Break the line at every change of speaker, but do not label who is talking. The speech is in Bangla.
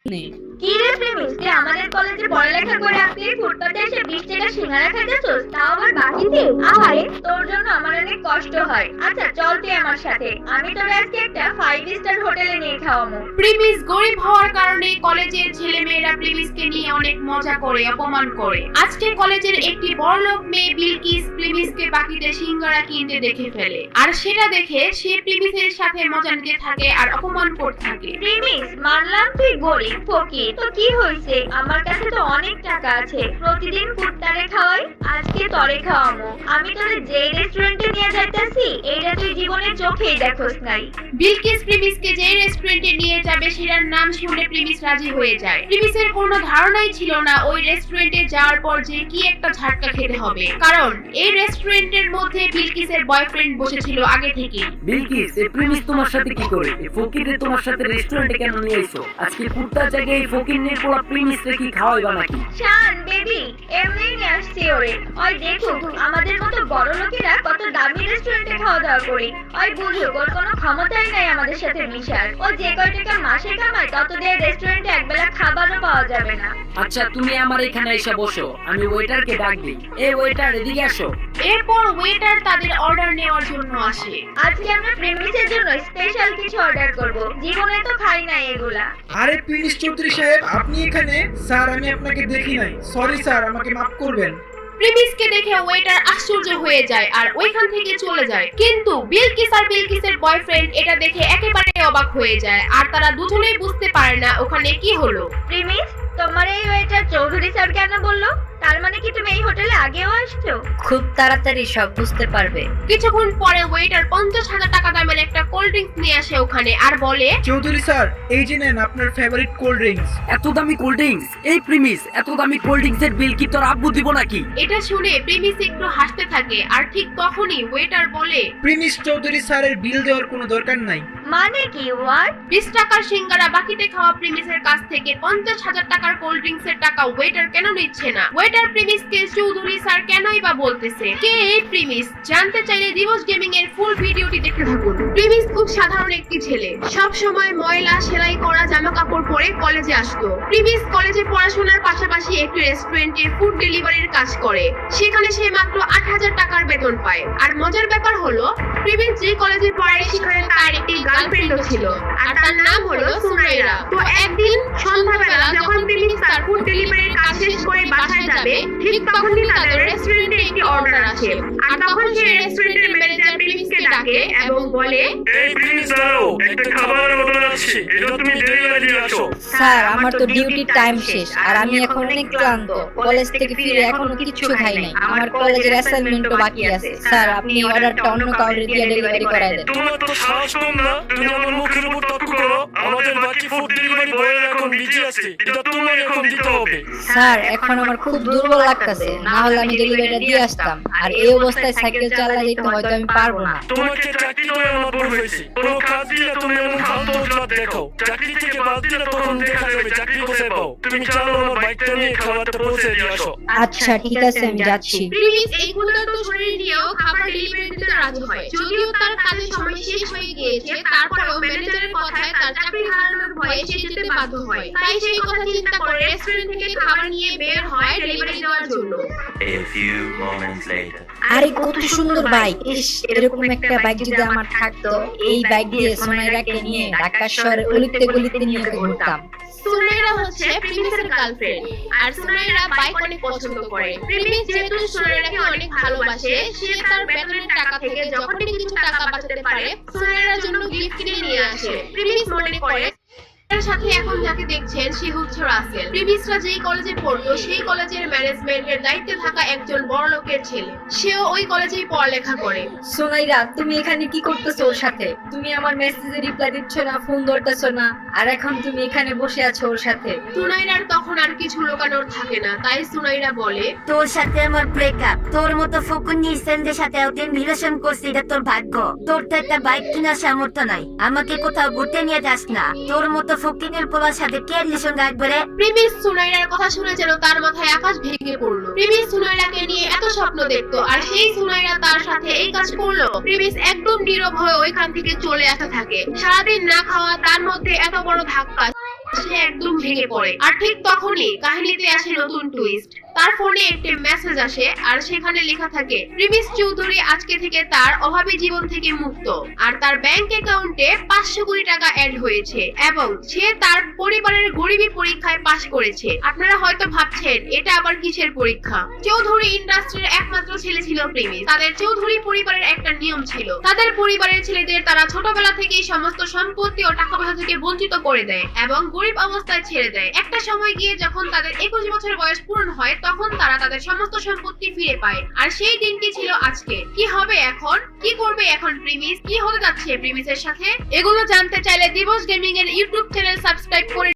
নেই।
কি রে প্রেমিস, তুই আমাদের কলেজে পড়ালেখা করে আপনি ফুটপাতে এসে 20 টাকা সিঙ্গারা খাইতেছস, তাও আবার বাকিতে? আহারে, তোর জন্য আমার অনেক কষ্ট হয়। আচ্ছা চল তুই আমার সাথে, আমি তোর আজকে একটা 5 স্টার হোটেলে নিয়ে খাওয়াবো।
প্রিমিস গরিব হওয়ার কারণে কলেজের ছেলেমেয়েরা প্রিমিসকে নিয়ে অনেক মজা করে, অপমান করে। আজকে কলেজের একটি বড়লোক মেয়ে বিলকিস প্রিমিসকে বাকিতে সিঙ্গারা কিনতে দেখে ফেলে, আর সেটা দেখে সে প্রিমিসের সাথে মজা নিতে থাকে আর অপমান করতে থাকে।
প্রেমিস, মানলাম তুই গরিব ফকির, তো কি হইছে? আমার কাছে তো অনেক টাকা আছে, প্রতিদিন ফুটপাতে খাওয়াই, আজকে তরে খাওয়াবো। আমি তোরে যে রেস্টুরেন্টে নিয়ে যাইতাছি এইটা তুই জীবনে চোখেই দেখোস নাই।
বিলকিস প্রিমিসকে যে রেস্টুরেন্টে নিয়ে যাবে সেটার নাম শুনে প্রিমিস রাজি হয়ে যায়। প্রিমিসের কোনো ধারণাই ছিল না ওই রেস্টুরেন্টে যাওয়ার পর যে কি একটা ঝাটকা খেতে হবে, কারণ এই রেস্টুরেন্টের মধ্যে বিলকিসের বয়ফ্রেন্ড বসেছিল আগে থেকে।
বিলকিস, এই প্রিমিস তোমার সাথে কি করে? এই ফকিরে তোমার সাথে রেস্টুরেন্টে কেন নিয়ে এসো? আজকে কুত্তার জায়গায় এই ফকির নিয়ে পোলা প্রিমিস রে কি খাওয়াইবা নাকি?
শান বেবি, এমনি নিয়ে আসছি ওরে। ওই দেখুক আমাদের মতো বড় লোকেরা কত দামি রেস্টুরেন্টে খাওয়া দাওয়া করি। ওই বুঝুক ওর কোনো ক্ষমতাই নাই আমাদের সাথে মিশার। ও যে কয় টাকা মাসে কামায় তত দিয়ে রেস্টুরেন্টে একবেলা খাবারও পাওয়া যাবে না।
আচ্ছা, তুমি আমার এখানে এসে বসো, আমি ওয়েটারকে ডাক দিই। এই ওয়েটার, এদিকে আসো।
এরপর ওয়েটার তাদের অর্ডার নেওয়ার জন্য আসে।
আজকে আমরা প্রেমিসের জন্য স্পেশাল কিছু অর্ডার করব, জীবনে তো খাই নাই এগুলা।
আরে প্রিন্স চৌধুরী সাহেব, আপনি এখানে? স্যার, আমি আপনাকে দেখি নাই, সরি স্যার, আমাকে মাফ করবেন।
প্রিমিসকে দেখে ওয়েটার আশ্চর্য হয়ে যায় আর ওইখান থেকে চলে যায়, কিন্তু বিলকিস আর বিলকিসের বয়ফ্রেন্ড এটা দেখে একেবারে অবাক হয়ে যায়, আর তারা দুজনেই বুঝতে পারে না ওখানে কি হলো।
প্রেমিস, তোমার এই ওয়েটার চৌধুরী স্যার কেন বললো? তার মানে কি তুমি এই হোটেলে আগেও আসছো?
খুব তাড়াতাড়ি সব বুঝতে পারবে।
কিছুক্ষণ পরে ওয়েটার 50,000 টাকা দামের একটা কোল্ড ড্রিঙ্কস নিয়ে আসে ওখানে আর বলে,
চৌধুরী স্যার, এই যে নেন আপনার ফেভারিট কোল্ড ড্রিঙ্কস।
এত দামি কোল্ড ড্রিঙ্কস? এই প্রিমিস, এত দামি কোল্ড ড্রিঙ্কস এর বিল কি তোর আব্বু দিব নাকি?
এটা শুনে প্রিমিস একটু হাসতে থাকে, আর ঠিক তখনই ওয়েটার বলে,
প্রিন্স চৌধুরী স্যারের বিল দেওয়ার কোনো দরকার নাই।
মানে কি? হোয়াট?
20 টাকার সিঙ্গারা বাকিতে খাওয়া প্রিমিসের কাছ থেকে 50,000 টাকার কোল্ড ড্রিঙ্কস এর টাকা ওয়েটার কেন নিচ্ছে না? ওয়েটার প্রিমিসকে চৌধুরী স্যার কেনই বা বলতেছে? কে এই প্রিমিস? জানতে চাইলে দিবস গেমিং এর ফুল ভিডিওটি দেখতে থাকুন। প্রিমিস খুব সাধারণ একটি ছেলে, সব সময় ময়লা সেলাই করা জামা কাপড় পরে কলেজে আসতো। প্রিমিস কলেজে পড়াশোনার পাশাপাশি একটি রেস্টুরেন্টে ফুড ডেলিভারির কাজ করে, সেখানে সে মাত্র 8,000 টাকার বেতন পায়। আর মজার ব্যাপার হলো, প্রিমিস যে কলেজে পড়ে সেখানে তার একটি গার্লফ্রেন্ডও ছিল, আর তার নাম হলো সুনাইরা। তো একদিন সন্ধ্যাবেলা যখন প্রিমিস তার ফুড ডেলিভারির কাজ শেষ করে বাসায় যাবে, ঠিক তখনই তাদের রেস্টুরেন্টে একটি অর্ডার আসে, আর তখন সেই রেস্টুরেন্টের ম্যানেজার প্রিমিসকে ডাকে এবং বলে,
এই প্লিজ দাঁড়াও, একটা খাবারের অর্ডার আছে, এটা তুমি ডেলিভারি দিয়ে আসো।
স্যার, আমার তো ডিউটির টাইম শেষ আর আমি এখন অনেক ক্লান্ত। কলেজ থেকে ফিরে এখনো কিচ্ছু খাই নাই। আমার কলেজের অ্যাসাইনমেন্টও বাকি আছে। স্যার, আপনি অর্ডারটা অন্য কাউকে দিয়ে ডেলিভারি করায় দেন।
তোমার তো সাহস কম না, তুমি আমার মুখের উপর তর্ক করো। আমাদের বাকি ফুড ডেলিভারি বয় এখন বিজি আছে, এটা তোমার এখন দিতে হবে।
স্যার, এখন আমার খুব দুর্বল লাগতেছে, না হলে আমি ডেলিভারিটা দিয়ে আসতাম। আর এই অবস্থায় সাইকেল চালাতে যেতে হয়তো আমি পারবো না।
তোমাকে চাকরি করে আমার ভুল হয়েছে, কোনো কাজ দিলে তুমি এমন ফালতু অজুহাত দেখাও। চাকরি থেকে বাদ দিলে তখন দেখা যাবে চাকরি কোথায় পাও। তুমি চালো আমার বাইকটা নিয়ে খাবারটা পৌঁছে দিয়ে আসো।
আচ্ছা ঠিক আছে, আমি যাচ্ছি।
প্রিমিস এই ক্ষুধার্ত শরীর নিয়েও খাবার ডেলিভারি দিতে রাজি হয়। যদিও তার কাজের সময় শেষ হয়ে গিয়েছে, তারপরেও ম্যানেজারের কথায় তার চাকরি হারানোর ভয়ে সে যেতে বাধ্য হয়। তাই সেই কথা চিন্তা করে রেস্টুরেন্ট থেকে খাবার নিয়ে বের হয় ডেলিভারি দেওয়ার জন্য।
A few moments later.
আরে কত সুন্দর বাইক! ইস, এরকম একটা বাইক যদি আমার থাকতো, এই বাইক দিয়ে সোনাইরাকে নিয়ে ঢাকা শহরে গলিতে গলিতে নিয়ে ঘুরতাম।
সুনাইরা হচ্ছে প্রিমিসের গার্লফ্রেন্ড, আর সুনাইরা বাইক অনেক পছন্দ করে। প্রিমিস যেহেতু সুনাইরাকে অনেক ভালোবাসে, সে তার বেতনের টাকা থেকে যখনই কিছু টাকা বাঁচাতে পারে সুনাইরার জন্য গিফট কিনে নিয়ে আসে। প্রিমিস মনে করে এর সাথে এখন যাকে দেখছেন সে হচ্ছে রাসেল। প্রিমিসরা যেই কলেজে পড়তো সেই কলেজের ম্যানেজমেন্টের দায়িত্বে থাকা একজন বড় লোকের ছেলে, সেও ওই কলেজেই পড়ালেখা করে।
সোনাইরা, তুমি এখানে কি করতেছো ওর সাথে? তুমি আমার মেসেজে রিপ্লাই দিচ্ছ না, ফোন ধরতেছো না, আর এখন তুমি এখানে বসে আছো ওর সাথে।
সুনাইরার তখন আর কিছু লুকানোর থাকে না, তাই সুনাইরা বলে,
তোর সাথে আমার ব্রেকআপ। তোর মতো ফকুন্নি সেন্দের সাথে ওদিন রিলেশন করছি, এটা তোর ভাগ্য। তোর তো একটা বাইক কেনার সামর্থ্য নাই, আমাকে কোথাও ঘুরতে নিয়ে যাস না। তোর মতো ফকিনের পোলার সাথে কে রিলেশন রাখবে রে?
প্রিমিস সুনাইরার কথা শুনে যেন তার মাথায় আকাশ ভেঙে পড়লো। প্রিমিস সুনাইরাকে নিয়ে এত স্বপ্ন দেখতো, আর সেই সুনাইরা তার সাথে এই কাজ করলো। প্রিমিস একদম নীরব হয়ে ওইখান থেকে চলে আসতে থাকে। সারাদিন না খাওয়া, তার মধ্যে এত বড় ধাক্কা। সে একদম ভেঙে পড়ে। আর ঠিক তখনই কাহিনীতে আসে নতুন টুইস্ট। তার ফোনে একটি মেসেজ আসে আর সেখানে লেখা থাকে প্রিমিস চৌধুরী আজকে থেকে তার অভাবী জীবন থেকে মুক্ত আর তার ব্যাংক অ্যাকাউন্টে 500 কোটি টাকা অ্যাড হয়েছে এবং সে তার পরিবারের গরিবী পরীক্ষায় পাশ করেছে। আপনারা হয়তো ভাবছেন এটা আবার কিসের পরীক্ষা। চৌধুরী ইন্ডাস্ট্রির একমাত্র ছেলে ছিল প্রিমিস। তাদের চৌধুরী পরিবারের একটা নিয়ম ছিল, তাদের পরিবারের ছেলেদের তারা ছোটবেলা থেকেই সমস্ত সম্পত্তি ও টাকা পয়সা থেকে বঞ্চিত করে দেয় এবং গরিব অবস্থায় ছেড়ে দেয়। একটা সময় গিয়ে যখন তাদের 21 বছর বয়স পূর্ণ হয় তখন তারা তাদের সমস্ত সম্পত্তি ফিরে পায়। আর সেই দিনটি ছিল আজকে। কি হবে এখন? কি করবে এখন প্রিমিস? কি হতে যাচ্ছে প্রিমিসের সাথে? এগুলো জানতে চাইলে দিবস গেমিং এর ইউটিউব চ্যানেল সাবস্ক্রাইব করে